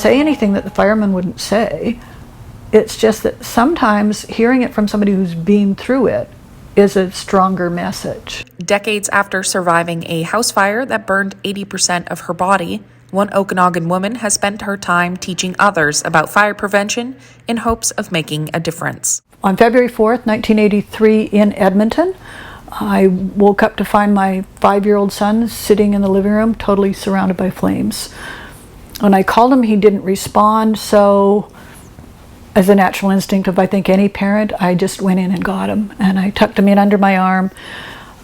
say anything that the firemen wouldn't say. It's just that sometimes hearing it from somebody who's been through it is a stronger message. Decades after surviving a house fire that burned 80% of her body, one Okanagan woman has spent her time teaching others about fire prevention in hopes of making a difference. On February 4th, 1983 in Edmonton, I woke up to find my 5-year-old son sitting in the living room, totally surrounded by flames. When I called him, he didn't respond, so as a natural instinct of, I think, any parent, I just went in and got him, and I tucked him in under my arm.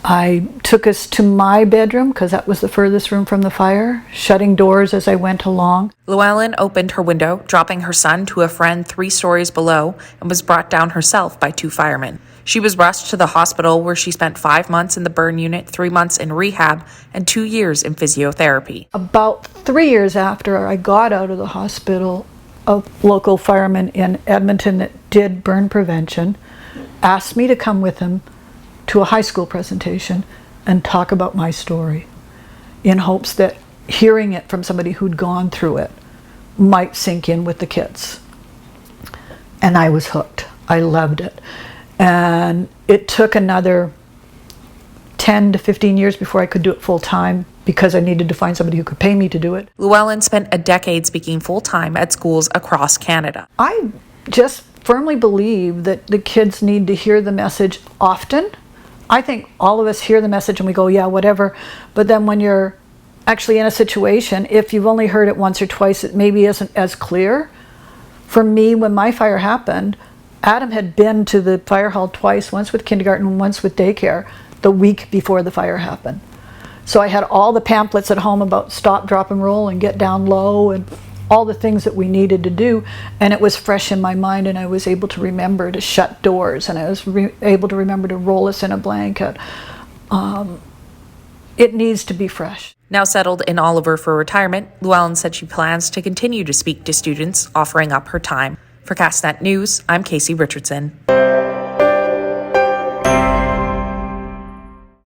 I took us to my bedroom, because that was the furthest room from the fire, shutting doors as I went along. Llewellyn opened her window, dropping her son to a friend 3 stories below, and was brought down herself by 2 firemen. She was rushed to the hospital, where she spent 5 months in the burn unit, 3 months in rehab, and 2 years in physiotherapy. About 3 years after I got out of the hospital, a local fireman in Edmonton that did burn prevention asked me to come with him to a high school presentation and talk about my story, in hopes that hearing it from somebody who'd gone through it might sink in with the kids. And I was hooked. I loved it. And it took another 10 to 15 years before I could do it full time, because I needed to find somebody who could pay me to do it. Llewellyn spent a decade speaking full time at schools across Canada. I just firmly believe that the kids need to hear the message often. I think all of us hear the message and we go, yeah, whatever. But then when you're actually in a situation, if you've only heard it once or twice, it maybe isn't as clear. For me, when my fire happened, Adam had been to the fire hall twice, once with kindergarten and once with daycare, the week before the fire happened. So I had all the pamphlets at home about stop, drop, and roll and get down low and all the things that we needed to do. And it was fresh in my mind, and I was able to remember to shut doors, and I was able to remember to roll us in a blanket. It needs to be fresh. Now settled in Oliver for retirement, Llewellyn said she plans to continue to speak to students, offering up her time. For Castnet News, I'm Casey Richardson.